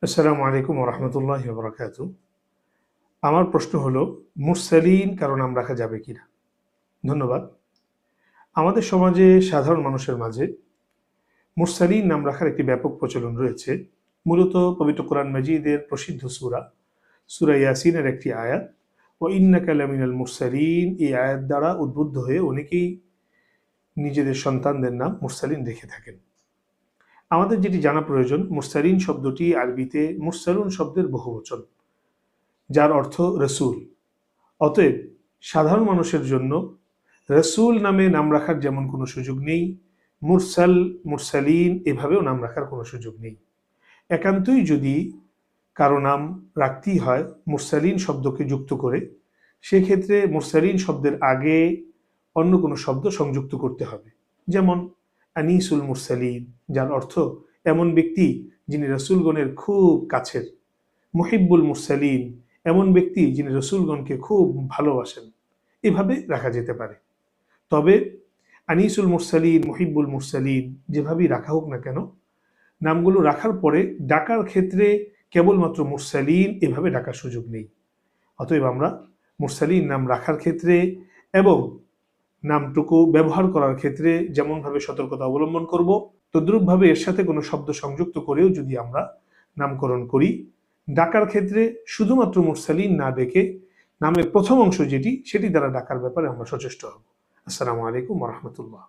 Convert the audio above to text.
আসসালামু আলাইকুম ওয়া রাহমাতুল্লাহি ওয়া বারাকাতুহু। আমার প্রশ্ন হলো, মুরসালিন কারো নাম রাখা যাবে কিনা? ধন্যবাদ। আমাদের সমাজে সাধারণ মানুষের মাঝে মুরসালিন নাম রাখার একটি ব্যাপক প্রচলন রয়েছে। মূলত পবিত্র কোরআন মাজিদের প্রসিদ্ধ সূরা ইয়াসিনের একটি আয়াত, ওয়া ইন্নাকা লামিনাল মুরসালিন, এই আয়াত দ্বারা উদ্বুদ্ধ হয়ে অনেকেই নিজেদের সন্তানদের নাম মুরসালিন রেখে থাকেন। আমাদের যেটি জানা প্রয়োজন, মুরসালিন শব্দটি আরবিতে মুরসালুন শব্দের বহুবচন, যার অর্থ রসূল। অতএব সাধারণ মানুষের জন্য রসূল নামে নাম রাখার যেমন কোনো সুযোগ নেই, মুরসাল, মুরসালিন এভাবেও নাম রাখার কোনো সুযোগ নেই। একান্তই যদি কারো নাম রাখতেই হয় মুরসালিন শব্দকে যুক্ত করে, সেক্ষেত্রে মুরসালিন শব্দের আগে অন্য কোনো শব্দ সংযুক্ত করতে হবে। যেমন আনিসুল মুরসালিন, যার অর্থ এমন ব্যক্তি যিনি রসূলগণের খুব কাছের। মুহিব্বুল মুরসালিন, এমন ব্যক্তি যিনি রসূলগণকে খুব ভালোবাসেন। এভাবে রাখা যেতে পারে। তবে আনিসুল মুরসালিন, মুহিব্বুল মুরসালিন যেভাবেই রাখা হোক না কেন, নামগুলো রাখার পরে ডাকার ক্ষেত্রে কেবলমাত্র মুরসালিন এভাবে ডাকার সুযোগ নেই। অতএব আমরা মুরসালিন নাম রাখার ক্ষেত্রে এবং নামটুকু ব্যবহার করার ক্ষেত্রে যেমনভাবে সতর্কতা অবলম্বন করব, তদ্রূপভাবে এর সাথে কোনো শব্দ সংযুক্ত করেও যদি আমরা নামকরণ করি, ডাকার ক্ষেত্রে শুধুমাত্র মুরসালিন না ডেকে নামের প্রথম অংশ যেটি, সেটি দ্বারা ডাকার ব্যাপারে আমরা সচেষ্ট হব। আসসালামু আলাইকুম ওয়া রাহমাতুল্লাহ।